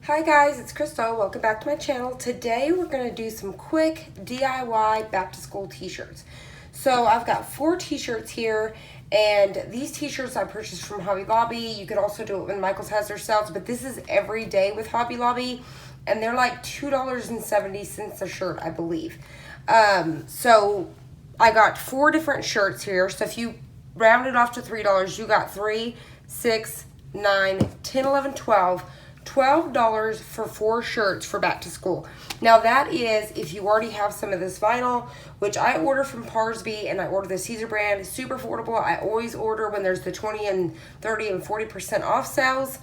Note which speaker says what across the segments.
Speaker 1: Hi guys, it's Crystal. Welcome back to my channel. Today we're going to do some quick DIY back to school t-shirts. So I've got 4 t-shirts here, and these t-shirts I purchased from Hobby Lobby. You could also do it when Michael's has their sales, but this is every day with Hobby Lobby, and they're like $2.70 a shirt, I believe. So I got 4 different shirts here. So if you round it off to $3, you got 3, 6, 9, 10, 11, 12. $12 for 4 shirts for back to school. Now that is if you already have some of this vinyl, which I order from Parsby, and I order the Caesar brand. It's super affordable. I always order when there's the 20 and 30 and 40% off sales,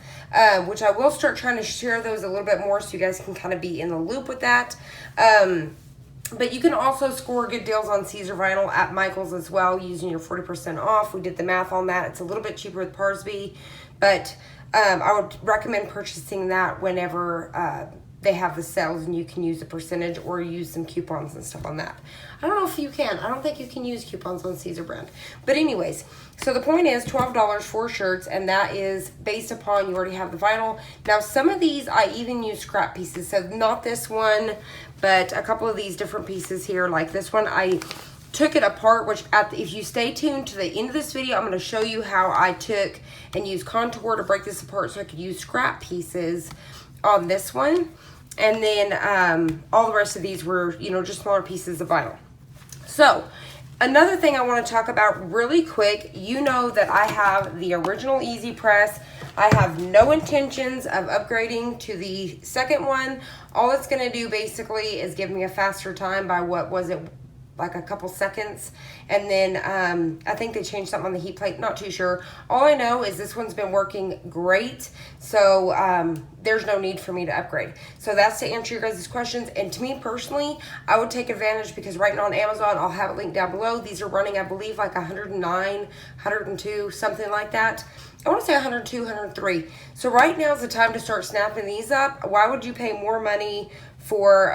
Speaker 1: which I will start trying to share those a little bit more so you guys can kind of be in the loop with that. But you can also score good deals on Caesar vinyl at Michael's as well using your 40% off. We did the math on that. It's a little bit cheaper with Parsby, but I would recommend purchasing that whenever they have the sales, and you can use a percentage or use some coupons and stuff on that. I don't know if you can. I don't think you can use coupons on Caesar brand. But anyways, so the point is $12 for shirts, and that is based upon you already have the vinyl. Now some of these I even use scrap pieces, so not this one, but a couple of these different pieces here, like this one, I took it apart, which if you stay tuned to the end of this video, I'm going to show you how I took and used contour to break this apart so I could use scrap pieces on this one. And then all the rest of these were, you know, just smaller pieces of vinyl. So another thing I want to talk about really quick, you know that I have the original Easy Press. I have no intentions of upgrading to the second one. All it's going to do basically is give me a faster time by, what was it, like a couple seconds. And then I think they changed something on the heat plate, not too sure. All I know is this one's been working great, so there's no need for me to upgrade. So that's to answer your guys' questions. And to me personally, I would take advantage, because right now on Amazon, I'll have it linked down below, these are running, I believe, like 109, 102, something like that. I want to say 102, 103. So right now is the time to start snapping these up. Why would you pay more money for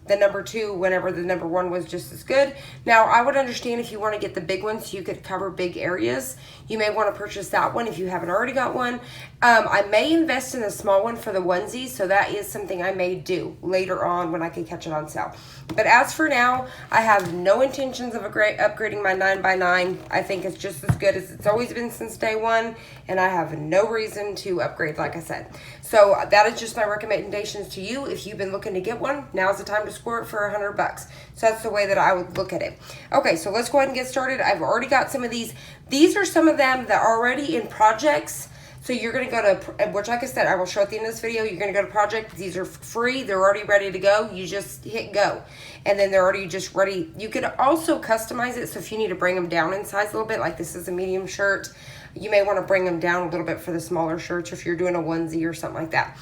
Speaker 1: the number 2 whenever the number 1 was just as good? Now I would understand if you want to get the big one so you could cover big areas. You may want to purchase that one if you haven't already got one. I may invest in the small one for the onesies, so that is something I may do later on when I can catch it on sale. But as for now, I have no intentions of upgrading my 9x9. I think it's just as good as it's always been since day one, and I have no reason to upgrade, like I said. So that is just my recommendations to you. If you've been looking to get one, now's the time to score it for $100. So that's the way that I would look at it. Okay, so let's go ahead and get started. I've already got some of these. These are some of them that are already in projects. So you're going to go to, which like I said, I will show at the end of this video, you're going to go to project. These are free. They're already ready to go. You just hit go. And then they're already just ready. You could also customize it. So if you need to bring them down in size a little bit, like this is a medium shirt, you may want to bring them down a little bit for the smaller shirts if you're doing a onesie or something like that.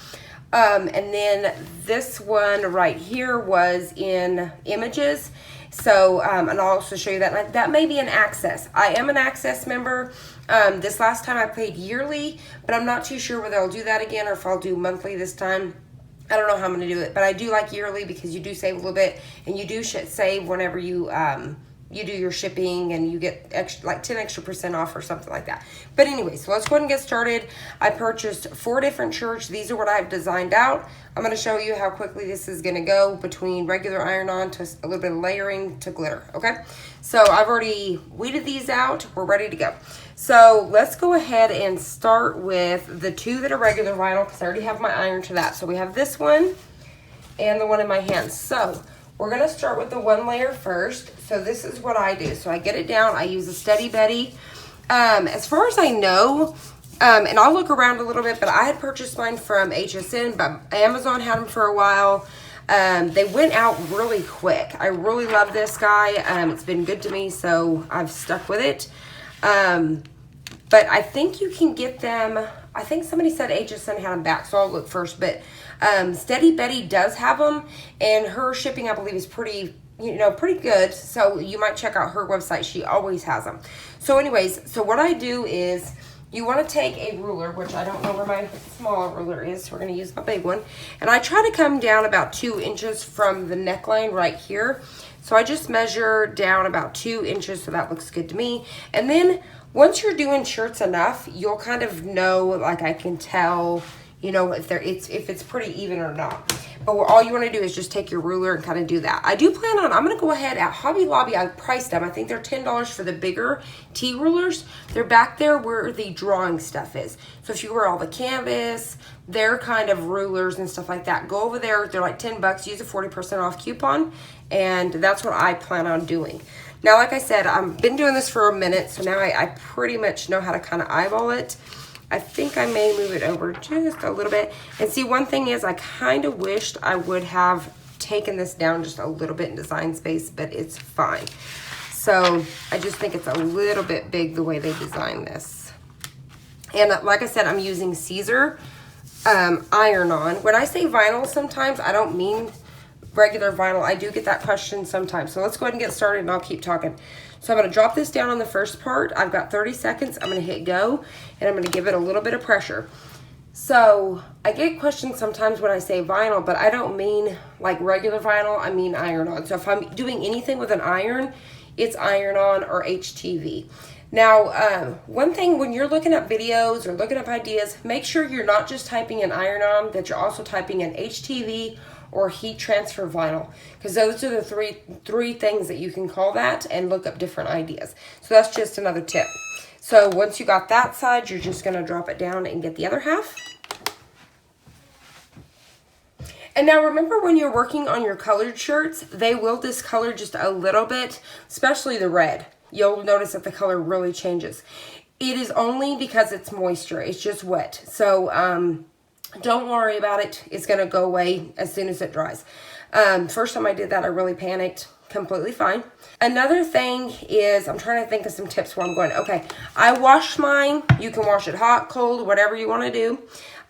Speaker 1: And then this one right here was in images. So, and I'll also show you that. That may be an Access. I am an Access member. This last time I paid yearly, but I'm not too sure whether I'll do that again or if I'll do monthly this time. I don't know how I'm going to do it, but I do like yearly because you do save a little bit, and you do save whenever you you do your shipping, and you get extra, like 10% extra off or something like that. But anyway, so let's go ahead and get started. I purchased 4 different shirts. These are what I've designed out. I'm going to show you how quickly this is going to go between regular iron-on to a little bit of layering to glitter, okay? So I've already weeded these out. We're ready to go. So let's go ahead and start with the 2 that are regular vinyl, because I already have my iron to that. So we have this one and the one in my hand. So we're going to start with the 1 layer first. So this is what I do. So I get it down. I use a Steady Betty. As far as I know, and I'll look around a little bit, but I had purchased mine from HSN, but Amazon had them for a while. They went out really quick. I really love this guy. It's been good to me, so I've stuck with it. But I think you can get them. I think somebody said HSN had them back, so I'll look first. But Steady Betty does have them, and her shipping, I believe, is pretty good. So you might check out her website. She always has them. So anyways, so what I do is, you want to take a ruler, which I don't know where my smaller ruler is, so we're going to use my big one. And I try to come down about 2 inches from the neckline right here. So I just measure down about 2 inches, so that looks good to me. And then once you're doing shirts enough, you'll kind of know, like I can tell, you know, if it's pretty even or not. But all you want to do is just take your ruler and kind of do that. I do plan on, I'm going to go ahead at Hobby Lobby. I priced them. I think they're $10 for the bigger T rulers. They're back there where the drawing stuff is. So if you were all the canvas, their kind of rulers and stuff like that, go over there. They're like 10 bucks. Use a 40% off coupon. And that's what I plan on doing. Now, like I said, I've been doing this for a minute. So now I pretty much know how to kind of eyeball it. I think I may move it over just a little bit. And see, one thing is I kind of wished I would have taken this down just a little bit in design space, but it's fine. So I just think it's a little bit big the way they designed this. And like I said, I'm using Caesar iron-on. When I say vinyl sometimes, I don't mean regular vinyl. I do get that question sometimes. So let's go ahead and get started and I'll keep talking. So I'm going to drop this down on the first part. I've got 30 seconds. I'm going to hit go and I'm going to give it a little bit of pressure. So I get questions sometimes when I say vinyl, but I don't mean like regular vinyl. I mean iron-on. So if I'm doing anything with an iron, it's iron-on or HTV. Now, one thing when you're looking at videos or looking up ideas, make sure you're not just typing in iron-on, that you're also typing in HTV or heat transfer vinyl, because those are the three things that you can call that and look up different ideas. So that's just another tip. So once you got that side, you're just going to drop it down and get the other half. And now remember, when you're working on your colored shirts, they will discolor just a little bit, especially the red. You'll notice that the color really changes. It is only because it's moisture. It's just wet. So don't worry about it. It's going to go away as soon as it dries. First time I did that, I really panicked. Completely fine. Another thing is, I'm trying to think of some tips where I'm going. Okay, I wash mine. You can wash it hot, cold, whatever you want to do.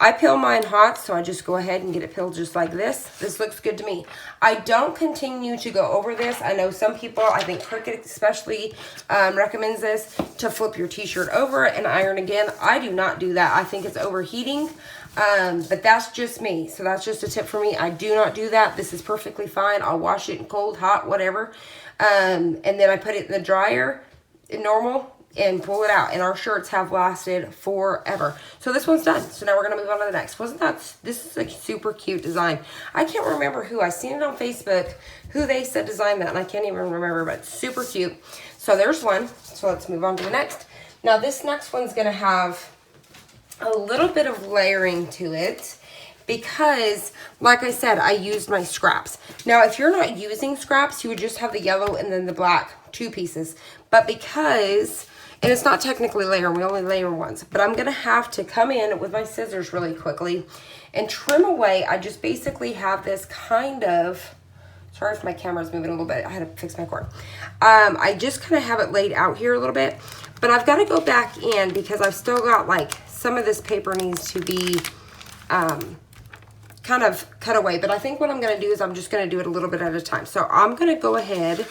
Speaker 1: I peel mine hot, so I just go ahead and get it peeled just like this. This looks good to me. I don't continue to go over this. I know some people, I think Cricut especially, recommends this, to flip your t-shirt over and iron again. I do not do that. I think it's overheating, but that's just me. So that's just a tip for me. I do not do that. This is perfectly fine. I'll wash it in cold, hot, whatever. And then I put it in the dryer, normal, and pull it out. And our shirts have lasted forever. So this one's done. So now we're going to move on to the next. This is a super cute design. I can't remember who. I seen it on Facebook, who they said designed that. And I can't even remember, but it's super cute. So there's one. So let's move on to the next. Now this next one's going to have a little bit of layering to it, because like I said, I used my scraps. Now if you're not using scraps, you would just have the yellow and then the black, 2 pieces. But because, and it's not technically layering, we only layer once, but I'm gonna have to come in with my scissors really quickly and trim away. I just basically have this kind of, sorry if my camera's moving a little bit, I had to fix my cord. I just kind of have it laid out here a little bit, but I've got to go back in because I've still got, like, some of this paper needs to be kind of cut away. But I think what I'm going to do is I'm just going to do it a little bit at a time. So I'm going to go ahead,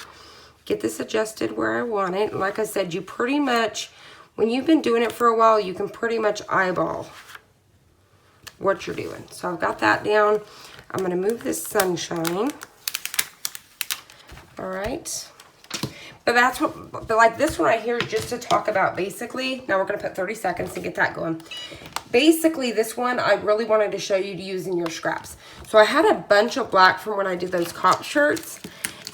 Speaker 1: get this adjusted where I want it. Like I said, you pretty much, when you've been doing it for a while, you can pretty much eyeball what you're doing. So I've got that down. I'm going to move this sunshine. All right. But like this one right here is just to talk about basically. Now we're going to put 30 seconds to get that going. Basically, this one I really wanted to show you to use in your scraps. So I had a bunch of black from when I did those cop shirts,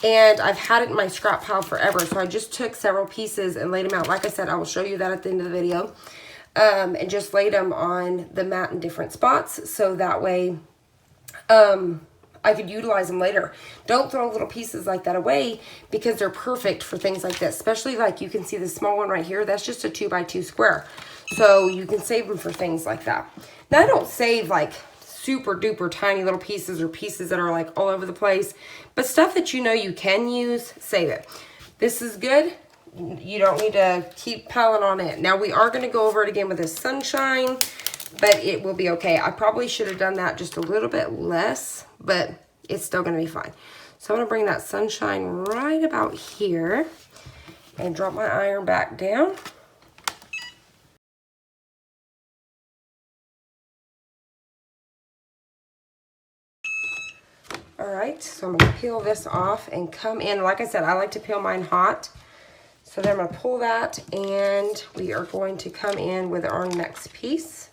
Speaker 1: and I've had it in my scrap pile forever. So I just took several pieces and laid them out. Like I said, I will show you that at the end of the video. And just laid them on the mat in different spots, so that way I could utilize them later. Don't throw little pieces like that away, because they're perfect for things like this. Especially, like, you can see the small one right here. That's just a 2x2 square. So you can save them for things like that. Now, I don't save like super duper tiny little pieces or pieces that are like all over the place. But stuff that you know you can use, save it. This is good. You don't need to keep piling on it. Now, we are going to go over it again with this sunshine, but it will be okay. I probably should have done that just a little bit less, but it's still going to be fine. So I'm going to bring that sunshine right about here and drop my iron back down. All right, so I'm going to peel this off and come in. Like I said, I like to peel mine hot. So then I'm going to pull that, and we are going to come in with our next piece.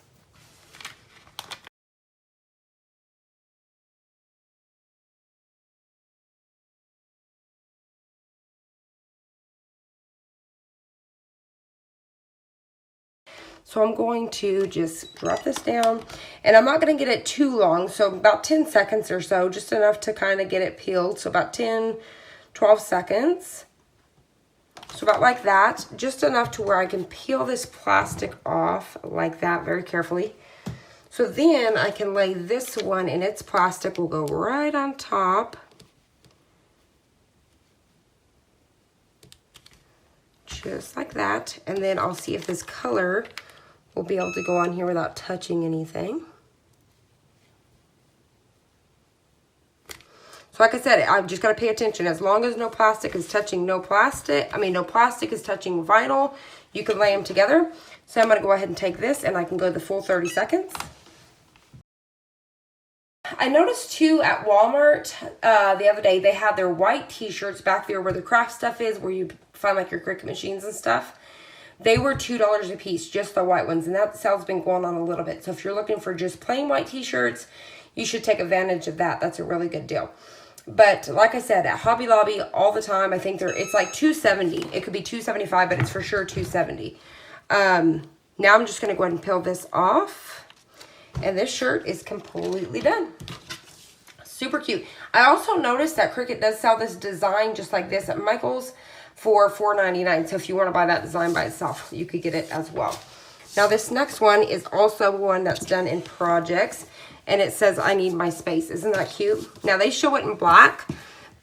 Speaker 1: So I'm going to just drop this down, and I'm not going to get it too long, so about 10 seconds or so, just enough to kind of get it peeled. So about 10, 12 seconds. So about like that, just enough to where I can peel this plastic off like that very carefully. So then I can lay this one, and its plastic will go right on top. Just like that. And then I'll see if this color will be able to go on here without touching anything. So like I said, I've just got to pay attention. As long as no plastic is touching no plastic is touching vinyl, you can lay them together. So I'm going to go ahead and take this, and I can go the full 30 seconds. I noticed too at Walmart the other day, they had their white t-shirts back there where the craft stuff is, where you find like your Cricut machines and stuff. They were $2 a piece, just the white ones, and that sale's been going on a little bit. So if you're looking for just plain white t-shirts, you should take advantage of that. That's a really good deal. But like I said, at Hobby Lobby all the time, I think it's like $2.70. It could be $2.75, but it's for sure $2.70. Now I'm just going to go ahead and peel this off. And this shirt is completely done. Super cute. I also noticed that Cricut does sell this design just like this at Michael's for $4.99. So if you want to buy that design by itself, you could get it as well. Now this next one is also one that's done in projects. And it says, I need my space. Isn't that cute? Now they show it in black,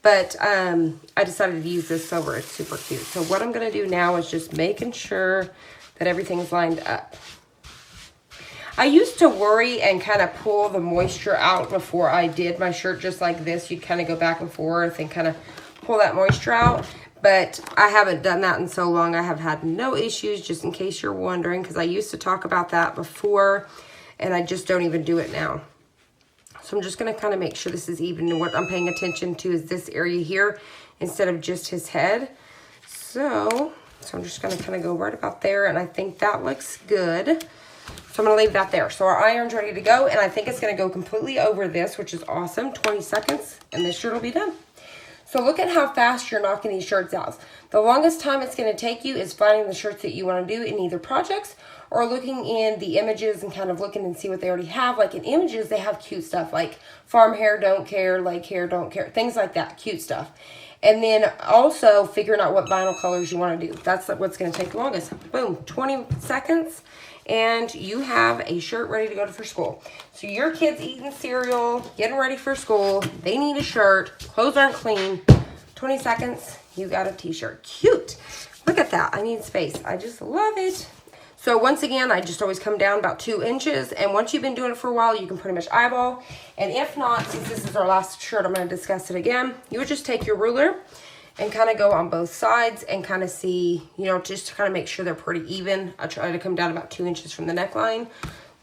Speaker 1: but I decided to use this silver. It's super cute. So what I'm going to do now is just making sure that everything's lined up. I used to worry and kind of pull the moisture out before I did my shirt just like this. You'd kind of go back and forth and kind of pull that moisture out. But I haven't done that in so long. I have had no issues, just in case you're wondering, because I used to talk about that before, and I just don't even do it now. So I'm just going to kind of make sure this is even. And what I'm paying attention to is this area here instead of just his head. So I'm just going to kind of go right about there, and I think that looks good. So I'm going to leave that there. So our iron's ready to go, and I think it's going to go completely over this, which is awesome. 20 seconds, and this shirt will be done. So look at how fast you're knocking these shirts out. The longest time it's going to take you is finding the shirts that you want to do in either projects or looking in the images and kind of looking and see what they already have. Like in images, they have cute stuff like farm hair, don't care, lake hair, don't care, things like that, cute stuff. And then also figuring out what vinyl colors you want to do. That's what's going to take the longest. Boom, 20 seconds. And you have a shirt ready to go for school. So your kid's eating cereal, getting ready for school. They need a shirt. Clothes aren't clean. 20 seconds, you got a t-shirt. Cute. Look at that. I need space. I just love it. So once again, I just always come down about 2 inches. And once you've been doing it for a while, you can pretty much eyeball. And if not, since this is our last shirt, I'm going to discuss it again. You would just take your ruler and kind of go on both sides and kind of see, you know, just to kind of make sure they're pretty even. I try to come down about 2 inches from the neckline.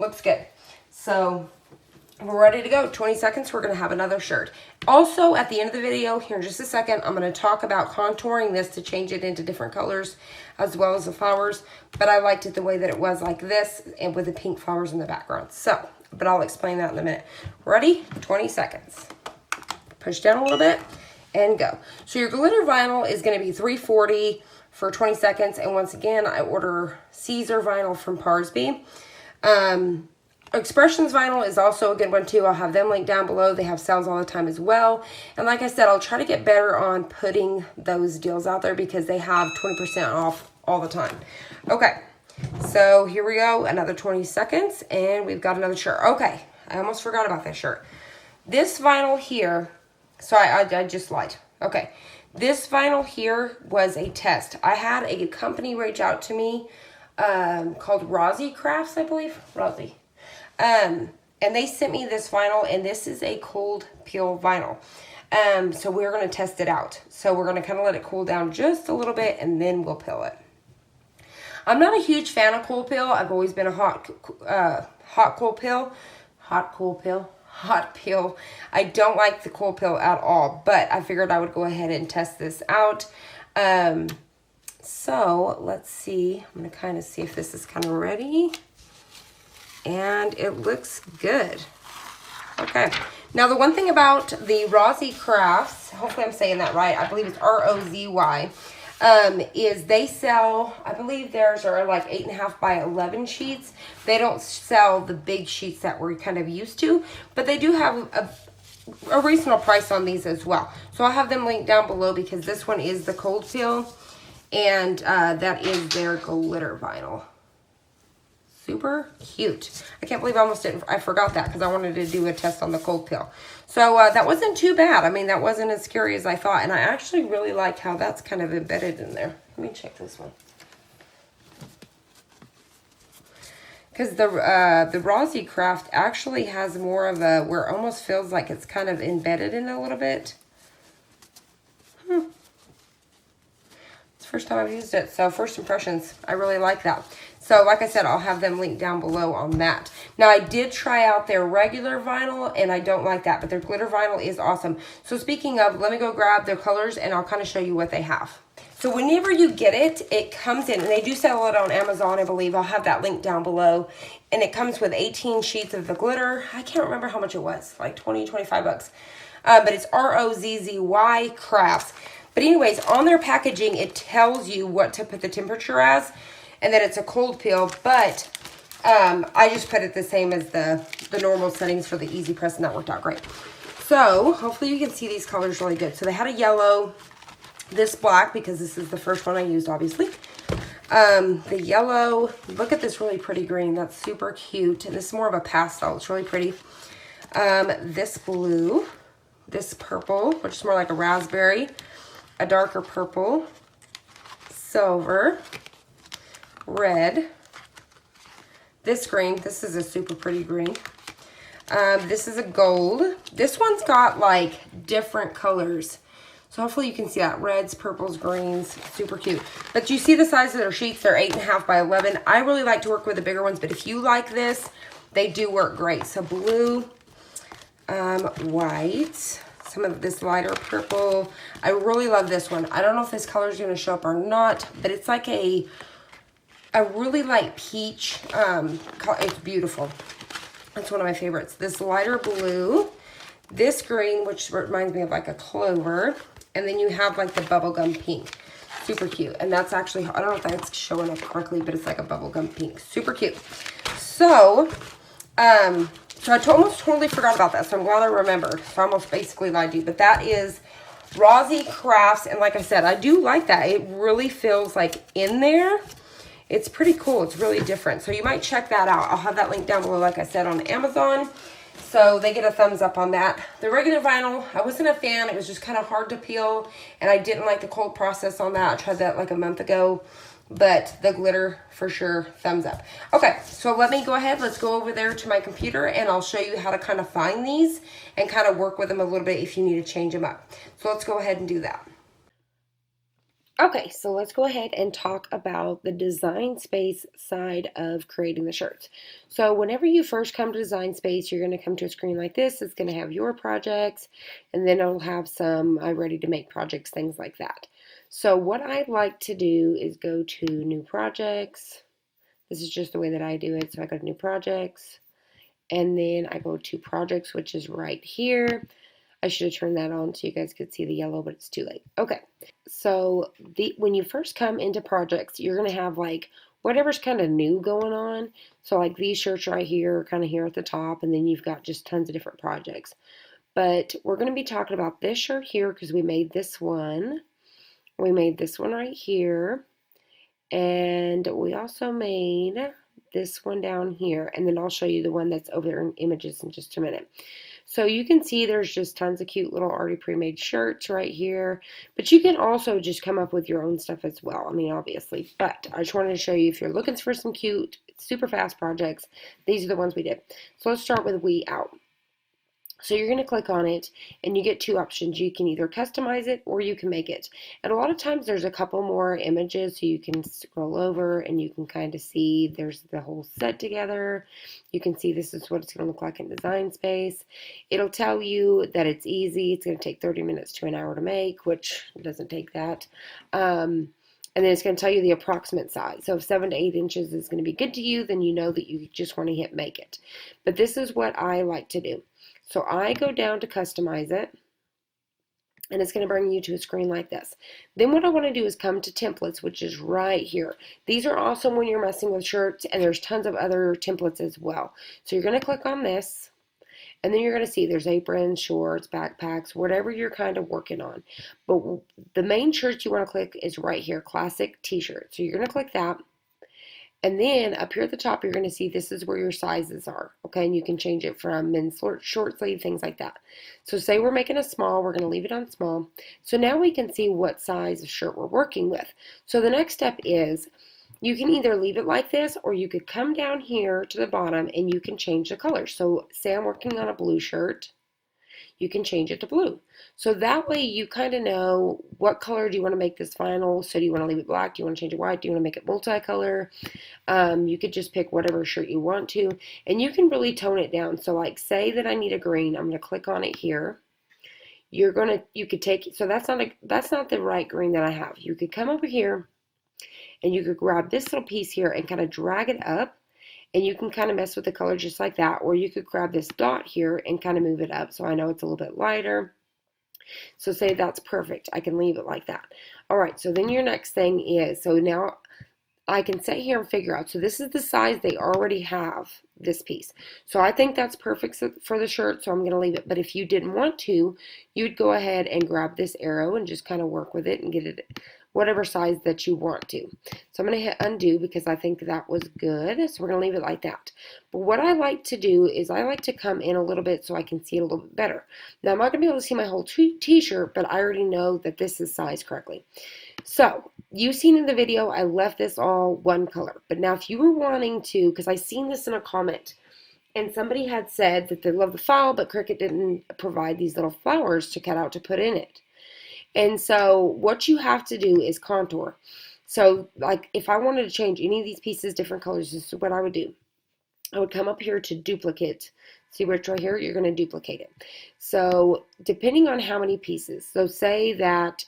Speaker 1: Looks good. So we're ready to go. 20 seconds, we're going to have another shirt. Also, at the end of the video, here in just a second, I'm going to talk about contouring this to change it into different colors as well as the flowers. But I liked it the way that it was like this and with the pink flowers in the background. So, but I'll explain that in a minute. Ready? 20 seconds. Push down a little bit. And go. So your glitter vinyl is going to be $3.40 for 20 seconds. And once again, I order Caesar vinyl from Parsby. Expressions vinyl is also a good one too. I'll have them linked down below. They have sales all the time as well. And like I said, I'll try to get better on putting those deals out there because they have 20% off all the time. Okay, so here we go. Another 20 seconds and we've got another shirt. Okay, I almost forgot about this shirt. This vinyl here, so I just lied. Okay, this vinyl here was a test. I had a company reach out to me called Rosie Crafts, I believe. Rosie. And they sent me this vinyl, and this is a cold peel vinyl. So we're going to test it out. So we're going to kind of let it cool down just a little bit, and then we'll peel it. I'm not a huge fan of cold peel. I've always been a hot cold peel. Hot peel. I don't like the cold peel at all, but I figured I would go ahead and test this out. So let's see. I'm going to kind of see if this is kind of ready. And it looks good. Okay. Now the one thing about the Rosie Crafts, hopefully I'm saying that right. I believe it's R-O-Z-Y. is they sell, I believe theirs are like 8.5 by 11 sheets. They don't sell the big sheets that we're kind of used to, but they do have a reasonable price on these as well. So I'll have them linked down below because this one is the cold peel, and that is their glitter vinyl. Super cute. I can't believe I forgot that because I wanted to do a test on the cold peel. So that wasn't too bad. I mean, that wasn't as scary as I thought. And I actually really like how that's kind of embedded in there. Let me check this one. Because the Rosie Craft actually has more of a, where it almost feels like it's kind of embedded in a little bit. It's the first time I've used it. So first impressions, I really like that. So like I said, I'll have them linked down below on that. Now I did try out their regular vinyl and I don't like that, but their glitter vinyl is awesome. So speaking of, let me go grab their colors and I'll kind of show you what they have. So whenever you get it, it comes in, and they do sell it on Amazon, I believe. I'll have that link down below. And it comes with 18 sheets of the glitter. I can't remember how much it was, like 20, 25 bucks. But it's ROZZY Crafts. But anyways, on their packaging, it tells you what to put the temperature as, and that it's a cold peel, but I just put it the same as the normal settings for the Easy Press, and that worked out great. So hopefully you can see these colors really good. So they had a yellow, this black, because this is the first one I used, obviously. The yellow, look at this really pretty green. That's super cute. And this is more of a pastel. It's really pretty. This blue, this purple, which is more like a raspberry, a darker purple, silver, red, this green. This is a super pretty green. This is a gold. This one's got like different colors. So hopefully you can see that. Reds, purples, greens, super cute. But you see the size of their sheets. They're 8.5 by 11. I really like to work with the bigger ones, but if you like this, they do work great. So blue, white, some of this lighter purple. I really love this one. I don't know if this color is going to show up or not, but it's like a really light peach. It's beautiful. It's one of my favorites. This lighter blue, this green, which reminds me of like a clover, and then you have like the bubblegum pink. Super cute. And that's actually, I don't know if that's showing up correctly, but it's like a bubblegum pink. Super cute. So, I almost totally forgot about that, so I'm glad I remembered. So I almost basically lied to you, but that is Rosie Crafts, and like I said, I do like that. It really feels like in there. It's pretty cool. It's really different. So you might check that out. I'll have that link down below, like I said, on Amazon. So they get a thumbs up on that. The regular vinyl, I wasn't a fan. It was just kind of hard to peel, and I didn't like the cold process on that. I tried that like a month ago, but the glitter, for sure, thumbs up. Okay, so let me go ahead. Let's go over there to my computer, and I'll show you how to kind of find these and kind of work with them a little bit if you need to change them up. So let's go ahead and do that. Okay, so let's go ahead and talk about the Design Space side of creating the shirts. So whenever you first come to Design Space, you're going to come to a screen like this. It's going to have your projects, and then it'll have some ready to make projects, things like that. So what I'd like to do is go to New Projects. This is just the way that I do it. So I go to New Projects, and then I go to Projects, which is right here. I should have turned that on so you guys could see the yellow, but it's too late. Okay, so when you first come into projects, you're going to have like whatever's kind of new going on. So like these shirts right here are kind of here at the top, and then you've got just tons of different projects. But we're going to be talking about this shirt here because we made this one. We made this one right here. And we also made this one down here. And then I'll show you the one that's over there in images in just a minute. So you can see there's just tons of cute little already pre-made shirts right here. But you can also just come up with your own stuff as well. I mean, obviously. But I just wanted to show you if you're looking for some cute, super fast projects, these are the ones we did. So let's start with We Out. So you're going to click on it, and you get two options. You can either customize it or you can make it. And a lot of times there's a couple more images, so you can scroll over and you can kind of see there's the whole set together. You can see this is what it's going to look like in Design Space. It'll tell you that it's easy. It's going to take 30 minutes to an hour to make, which doesn't take that. And then it's going to tell you the approximate size. So if 7 to 8 inches is going to be good to you, then you know that you just want to hit make it. But this is what I like to do. So I go down to customize it, and it's going to bring you to a screen like this. Then what I want to do is come to templates, which is right here. These are awesome when you're messing with shirts, and there's tons of other templates as well. So you're going to click on this, and then you're going to see there's aprons, shorts, backpacks, whatever you're kind of working on. But the main shirt you want to click is right here, classic t-shirt. So you're going to click that. And then up here at the top, you're going to see this is where your sizes are, okay? And you can change it from men's short sleeve, things like that. So say we're making a small, we're going to leave it on small. So now we can see what size of shirt we're working with. So the next step is you can either leave it like this, or you could come down here to the bottom and you can change the color. So say I'm working on a blue shirt, you can change it to blue. So that way you kind of know what color do you want to make this final. So do you want to leave it black? Do you want to change it white? Do you want to make it multicolor? You could just pick whatever shirt you want to, and you can really tone it down. So like say that I need a green, I'm going to click on it here. You could take, so that's not the right green that I have. You could come over here and you could grab this little piece here and kind of drag it up, and you can kind of mess with the color just like that, or you could grab this dot here and kind of move it up so I know it's a little bit lighter. So say that's perfect. I can leave it like that. All right, so then your next thing is, so now I can sit here and figure out, so this is the size they already have, this piece. So I think that's perfect for the shirt, so I'm going to leave it. But if you didn't want to, you'd go ahead and grab this arrow and just kind of work with it and get it whatever size that you want to. So I'm going to hit undo because I think that was good. So we're going to leave it like that. But what I like to do is I like to come in a little bit so I can see it a little bit better. Now I'm not going to be able to see my whole t-shirt, but I already know that this is sized correctly. So you've seen in the video, I left this all one color. But now if you were wanting to, because I seen this in a comment, and somebody had said that they love the file, but Cricut didn't provide these little flowers to cut out to put in it. And so what you have to do is contour. So like if I wanted to change any of these pieces different colors, this is what I would do. I would come up here to duplicate. See where it's right here? You're going to duplicate it. So depending on how many pieces. So say that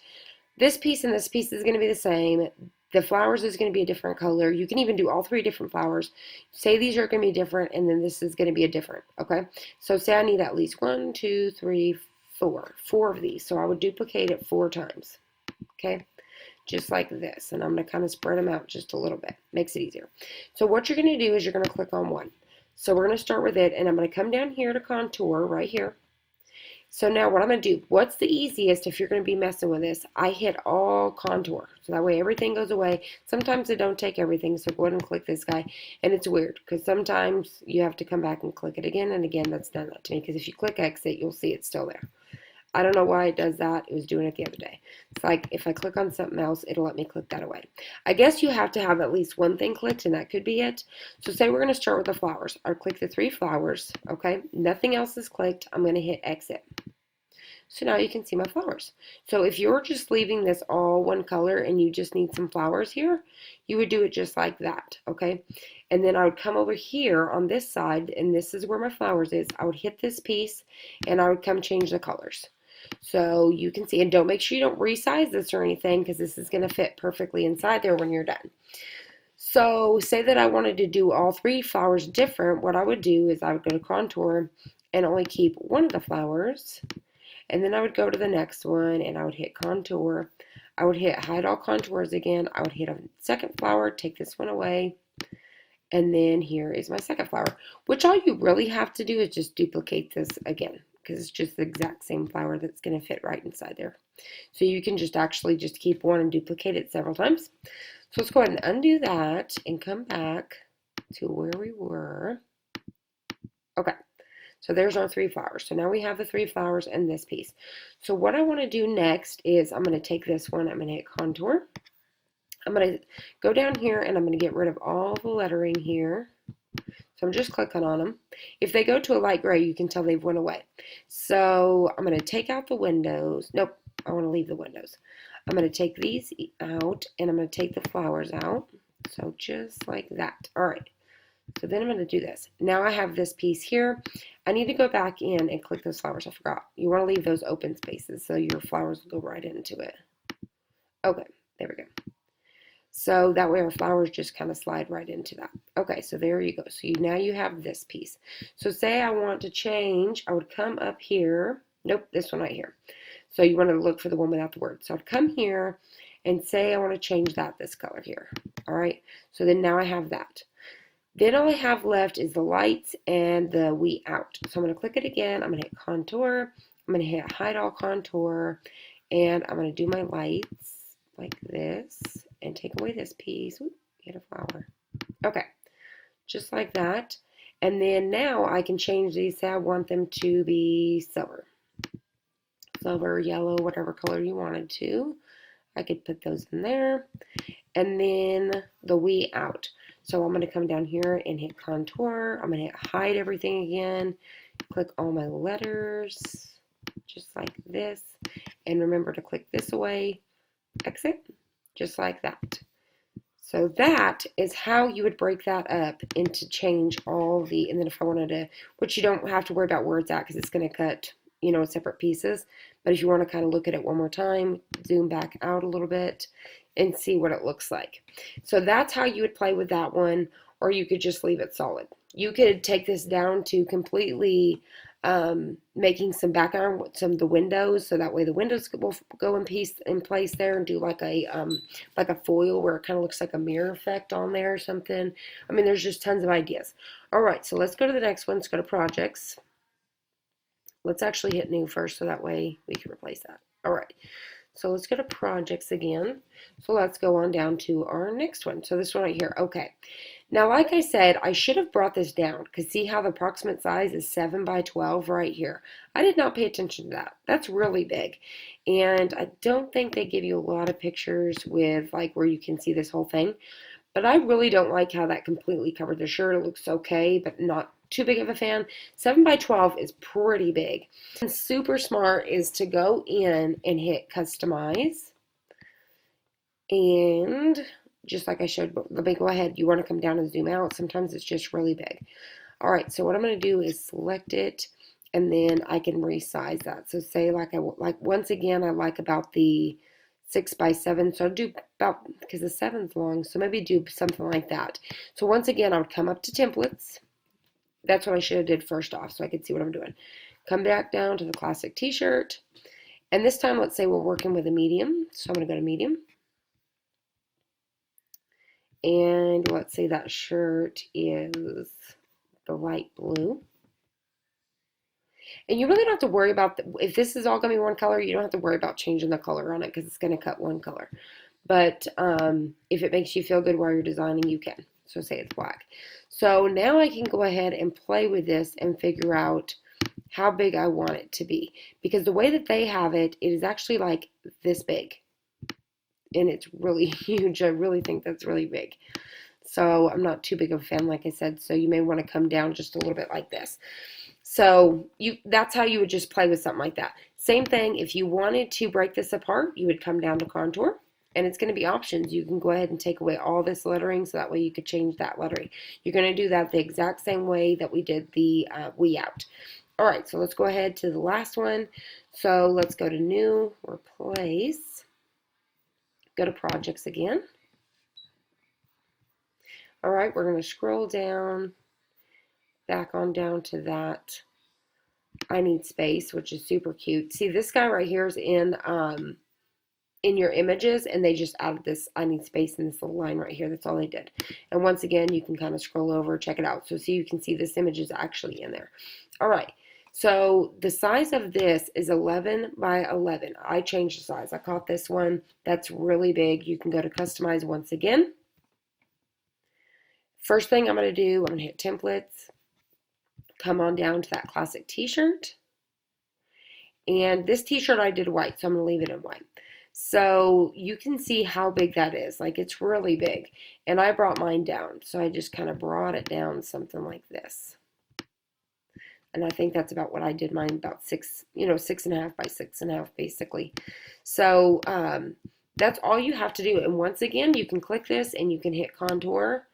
Speaker 1: this piece and this piece is going to be the same. The flowers is going to be a different color. You can even do all three different flowers. Say these are going to be different, and then this is going to be a different, okay? So say I need at least 1, 2, 3, 4 of these. So I would duplicate it 4 times, okay? Just like this. And I'm going to kind of spread them out just a little bit. Makes it easier. So what you're going to do is you're going to click on one. So we're going to start with it, and I'm going to come down here to contour right here. So now what I'm going to do, what's the easiest if you're going to be messing with this? I hit all contour. So that way everything goes away. Sometimes it don't take everything, so go ahead and click this guy. And it's weird because sometimes you have to come back and click it again and again. That's done that to me because if you click exit, you'll see it's still there. I don't know why it does that. It was doing it the other day. It's like if I click on something else, it'll let me click that away. I guess you have to have at least one thing clicked, and that could be it. So say we're going to start with the flowers. I'll click the 3 flowers, okay? Nothing else is clicked. I'm going to hit exit. So now you can see my flowers. So if you're just leaving this all one color and you just need some flowers here, you would do it just like that, okay? And then I would come over here on this side, and this is where my flowers is. I would hit this piece, and I would come change the colors. So you can see, and don't make sure you don't resize this or anything because this is going to fit perfectly inside there when you're done. So say that I wanted to do all 3 flowers different, what I would do is I would go to contour and only keep one of the flowers. And then I would go to the next one and I would hit contour. I would hit hide all contours again. I would hit a second flower, take this one away. And then here is my second flower, which all you really have to do is just duplicate this again because it's just the exact same flower that's going to fit right inside there. So you can just actually just keep one and duplicate it several times. So let's go ahead and undo that and come back to where we were. Okay. So there's our 3 flowers. So now we have the 3 flowers and this piece. So what I want to do next is I'm going to take this one, I'm going to hit contour. I'm going to go down here and I'm going to get rid of all the lettering here. So I'm just clicking on them. If they go to a light gray, you can tell they've went away. So I'm going to take out the windows. Nope, I want to leave the windows. I'm going to take these out and I'm going to take the flowers out. So just like that. All right. So then I'm going to do this. Now I have this piece here. I need to go back in and click those flowers. I forgot. You want to leave those open spaces so your flowers will go right into it. Okay, there we go. So that way our flowers just kind of slide right into that. Okay, so there you go. So now you have this piece. So say I want to change, I would come up here. Nope, this one right here. So you want to look for the one without the word. So I'd come here and say I want to change that this color here. All right, so then now I have that. Then all I have left is the lights and the we out. So I'm going to click it again. I'm going to hit contour. I'm going to hit hide all contour. And I'm going to do my lights like this and take away this piece. Ooh, get a flower. Okay, just like that. And then now I can change these. Say I want them to be silver. Silver, yellow, whatever color you wanted to. I could put those in there. And then the we out. So I'm going to come down here and hit contour. I'm going to hit hide everything again. Click all my letters, just like this. And remember to click this away, exit, just like that. So that is how you would break that up into change all the, and then if I wanted to, which you don't have to worry about where it's at because it's going to cut, you know, separate pieces. But if you want to kind of look at it one more time, zoom back out a little bit and see what it looks like. So that's how you would play with that one, or you could just leave it solid. You could take this down to completely making some background with some of the windows, so that way the windows will go in place there, and do like a foil where it kind of looks like a mirror effect on there or something. I mean, there's just tons of ideas. All right, so let's go to the next one. Let's go to projects. Let's actually hit new first, so that way we can replace that. All right, so let's go to projects again. So let's go on down to our next one. So this one right here. Okay. Now, like I said, I should have brought this down because see how the approximate size is 7 by 12 right here. I did not pay attention to that. That's really big. And I don't think they give you a lot of pictures with like where you can see this whole thing. But I really don't like how that completely covered the shirt. It looks okay, but not too big of a fan. 7 by 12 is pretty big. And super smart is to go in and hit customize. And just like I showed, but let me go ahead. You want to come down and zoom out. Sometimes it's just really big. All right, so what I'm going to do is select it, and then I can resize that. So say like once again, I like about the 6 by 7. So I'll do about, because the 7's long, so maybe do something like that. So once again, I would come up to templates. That's what I should have did first off, so I could see what I'm doing. Come back down to the classic t-shirt. And this time, let's say we're working with a medium. So I'm going to go to medium. And let's say that shirt is the light blue. And you really don't have to worry about, if this is all going to be one color, you don't have to worry about changing the color on it because it's going to cut one color. But if it makes you feel good while you're designing, you can. So say it's black. So now I can go ahead and play with this and figure out how big I want it to be. Because the way that they have it, it is actually like this big. And it's really huge. I really think that's really big. So I'm not too big of a fan, like I said. So you may want to come down just a little bit like this. So that's how you would just play with something like that. Same thing, if you wanted to break this apart, you would come down to contour. And it's going to be options. You can go ahead and take away all this lettering so that way you could change that lettering. You're going to do that the exact same way that we did the we out. All right, so let's go ahead to the last one. So let's go to new, replace, go to projects again. All right, we're going to scroll down, back on down to that I need space, which is super cute. See, this guy right here is in your images, and they just added this I need space in this little line right here. That's all they did. And once again, you can kind of scroll over, check it out. So see, you can see this image is actually in there. All right, so the size of this is 11 by 11. I changed the size. I caught this one. That's really big. You can go to customize once again. First thing I'm going to do, I'm going to hit templates, come on down to that classic t-shirt. And this t-shirt I did white, so I'm going to leave it in white. So you can see how big that is. Like, it's really big. And I brought mine down. So I just kind of brought it down something like this. And I think that's about what I did mine, about 6.5 by 6.5 basically. So that's all you have to do. And once again, you can click this and you can hit contour.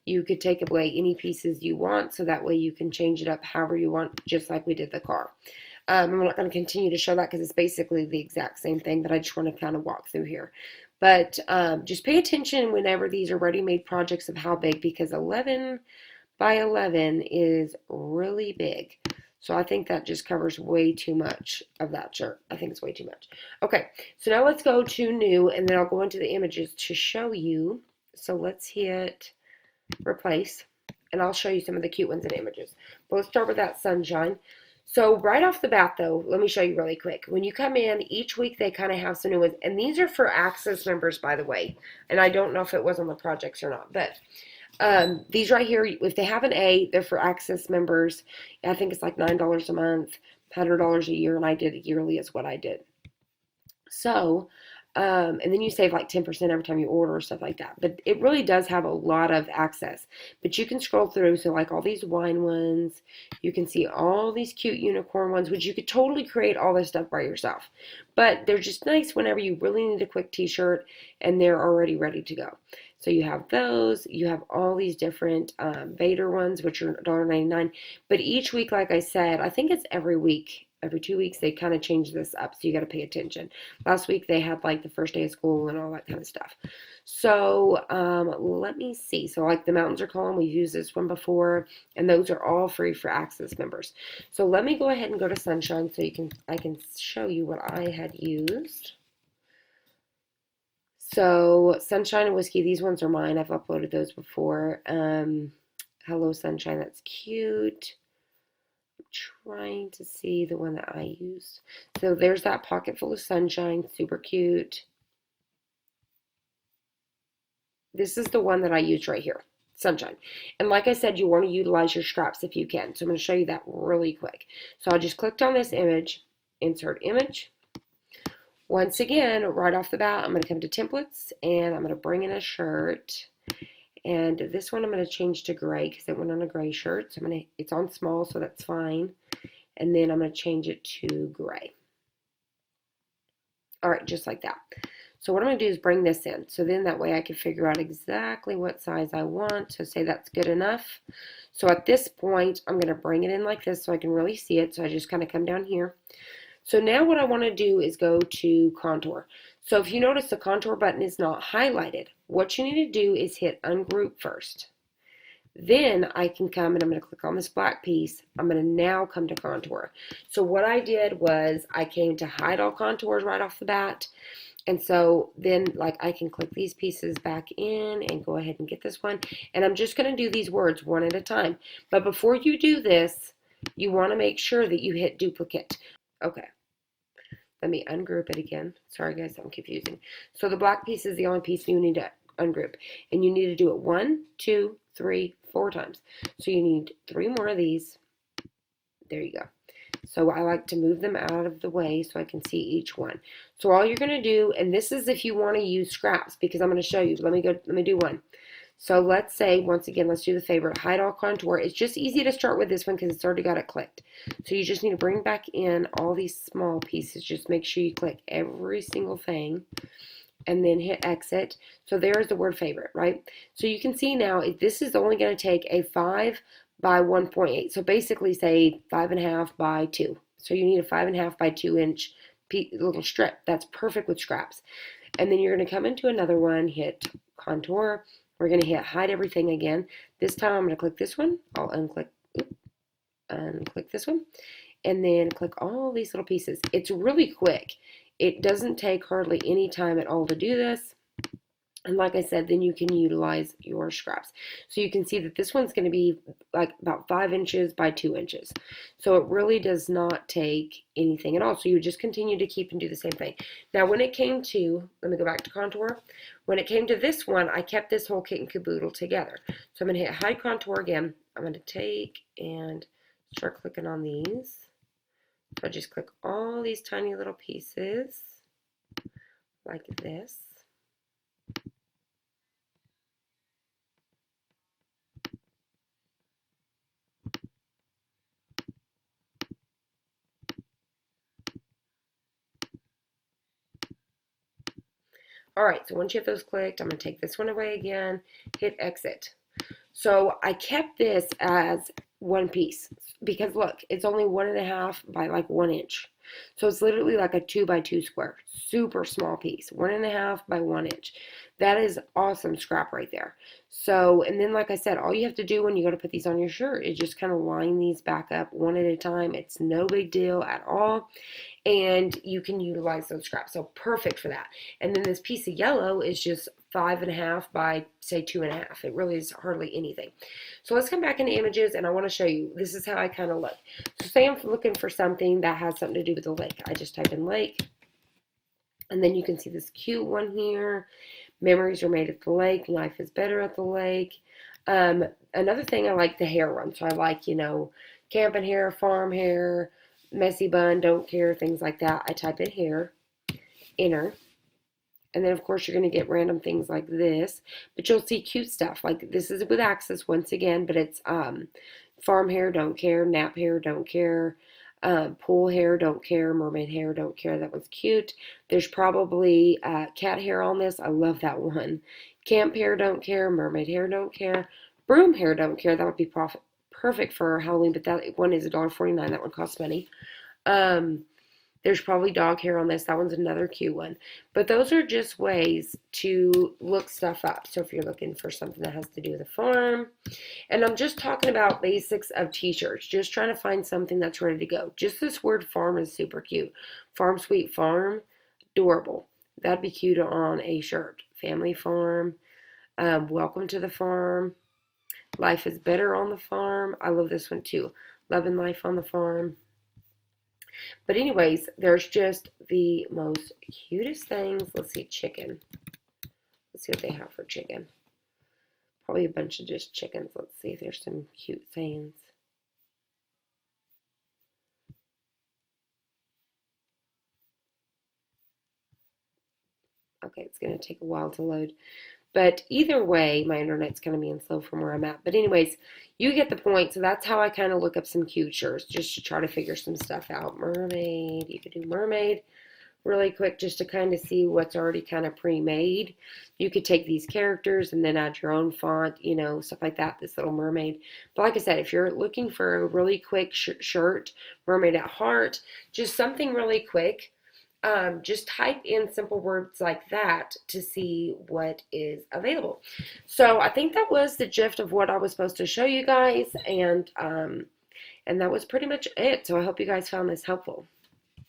Speaker 1: You could take away any pieces you want, so that way you can change it up however you want, just like we did the car. I'm not going to continue to show that because it's basically the exact same thing, but I just want to kind of walk through here. But just pay attention whenever these are ready-made projects of how big, because 11 by 11 is really big. So I think that just covers way too much of that shirt. I think it's way too much. Okay, so now let's go to new, and then I'll go into the images to show you. So let's hit replace, and I'll show you some of the cute ones in images. But let's start with that sunshine. So right off the bat, though, let me show you really quick. When you come in, each week they kind of have some new ones. And these are for Access members, by the way. And I don't know if it was on the projects or not. But these right here, if they have an A, they're for Access members. I think it's like $9 a month, $100 a year, and I did it yearly is what I did. So, and then you save like 10% every time you order or stuff like that. But it really does have a lot of access. But you can scroll through, so like all these wine ones, you can see all these cute unicorn ones, which you could totally create all this stuff by yourself. But they're just nice whenever you really need a quick t-shirt and they're already ready to go. So you have those, you have all these different Vader ones, which are $1.99. But each week, like I said, I think it's every week. Every 2 weeks, they kind of change this up, so you got to pay attention. Last week, they had like the first day of school and all that kind of stuff. So let me see. So like the Mountains Are Calling, we've used this one before, and those are all free for Access members. So let me go ahead and go to Sunshine so I can show you what I had used. So Sunshine and Whiskey, these ones are mine. I've uploaded those before. Hello Sunshine, that's cute. Trying to see the one that I used. So there's that pocket full of sunshine, super cute. This is the one that I used right here, sunshine. And like I said, you want to utilize your scraps if you can. So I'm going to show you that really quick. So I just clicked on this image, insert image. Once again, right off the bat, I'm going to come to templates and I'm going to bring in a shirt. And this one I'm going to change to gray because it went on a gray shirt. So it's on small, so that's fine. And then I'm going to change it to gray. All right, just like that. So what I'm going to do is bring this in. So then that way I can figure out exactly what size I want. So say that's good enough. So at this point, I'm going to bring it in like this so I can really see it. So I just kind of come down here. So now what I want to do is go to contour. So if you notice the contour button is not highlighted, what you need to do is hit ungroup first. Then I can come and I'm going to click on this black piece. I'm going to now come to contour. So what I did was I came to hide all contours right off the bat. And so then like I can click these pieces back in and go ahead and get this one. And I'm just going to do these words one at a time. But before you do this, you want to make sure that you hit duplicate. Okay. Let me ungroup it again. Sorry guys, I'm confusing. So the black piece is the only piece you need to ungroup. And you need to do it 1, 2, 3, 4 times. So you need 3 more of these. There you go. So I like to move them out of the way so I can see each one. So all you're going to do, and this is if you want to use scraps, because I'm going to show you. Let me do one. So let's say, once again, let's do the favorite, hide all contour. It's just easy to start with this one because it's already got it clicked. So you just need to bring back in all these small pieces. Just make sure you click every single thing and then hit exit. So there's the word favorite, right? So you can see now this is only going to take a 5 by 1.8. So basically say 5.5 by 2. So you need a 5.5 by 2 inch little strip. That's perfect with scraps. And then you're going to come into another one, hit contour. We're going to hit hide everything again. This time I'm going to click this one. I'll unclick this one. And then click all these little pieces. It's really quick. It doesn't take hardly any time at all to do this. And like I said, then you can utilize your scraps. So you can see that this one's going to be like about 5 inches by 2 inches. So it really does not take anything at all. So you just continue to keep and do the same thing. Now when it came to, let me go back to contour. When it came to this one, I kept this whole kit and caboodle together. So I'm going to hit hide contour again. I'm going to take and start clicking on these. So I just click all these tiny little pieces like this. All right, so once you have those clicked, I'm going to take this one away again, hit exit. So I kept this as one piece because look, it's only 1.5 by like 1 inch. So it's literally like a 2x2 square. Super small piece. 1.5 by 1 inch. That is awesome scrap right there. So, and then like I said, all you have to do when you go to put these on your shirt is just kind of line these back up one at a time. It's no big deal at all. And you can utilize those scraps. So perfect for that. And then this piece of yellow is just 5.5 by say 2.5. It really is hardly anything. So let's come back into images and I want to show you. This is how I kind of look. So say I'm looking for something that has something to do with the lake. I just type in lake. And then you can see this cute one here. Memories are made at the lake. Life is better at the lake. Another thing, I like the hair one. So I like, you know, camping hair, farm hair, messy bun, don't care, things like that. I type in hair, enter. And then, of course, you're going to get random things like this. But you'll see cute stuff. Like this is with Axis once again. But it's farm hair, don't care. Nap hair, don't care. Pool hair, don't care. Mermaid hair, don't care. That one's cute. There's probably cat hair on this. I love that one. Camp hair, don't care. Mermaid hair, don't care. Broom hair, don't care. That would be perfect for Halloween, but that one is $1.49. That one costs money. There's probably dog hair on this. That one's another cute one. But those are just ways to look stuff up. So if you're looking for something that has to do with a farm, and I'm just talking about basics of t-shirts, just trying to find something that's ready to go. Just this word farm is super cute. Farm Sweet Farm, adorable. That'd be cute on a shirt. Family farm, welcome to the farm. Life is better on the farm. I love this one too. Loving life on the farm. But anyways, there's just the most cutest things. Let's see, chicken. Let's see what they have for chicken. Probably a bunch of just chickens. Let's see if there's some cute things. Okay, it's going to take a while to load. But either way, my internet's kind of being slow from where I'm at. But anyways, you get the point. So that's how I kind of look up some cute shirts, just to try to figure some stuff out. Mermaid, you could do mermaid really quick just to kind of see what's already kind of pre-made. You could take these characters and then add your own font, you know, stuff like that, this little mermaid. But like I said, if you're looking for a really quick shirt, mermaid at heart, just something really quick, just type in simple words like that to see what is available. So I think that was the gist of what I was supposed to show you guys, and that was pretty much it. So I hope you guys found this helpful.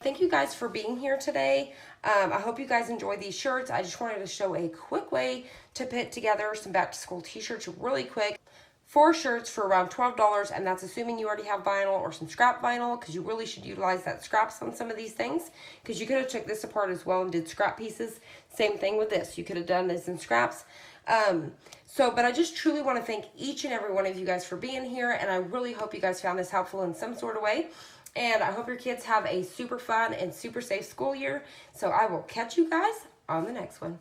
Speaker 1: Thank you guys for being here today. I hope you guys enjoyed these shirts. I just wanted to show a quick way to put together some back to school t-shirts really quick. 4 shirts for around $12, and that's assuming you already have vinyl or some scrap vinyl, because you really should utilize that scraps on some of these things, because you could have took this apart as well and did scrap pieces. Same thing with this. You could have done this in scraps. But I just truly want to thank each and every one of you guys for being here, and I really hope you guys found this helpful in some sort of way. And I hope your kids have a super fun and super safe school year. So I will catch you guys on the next one.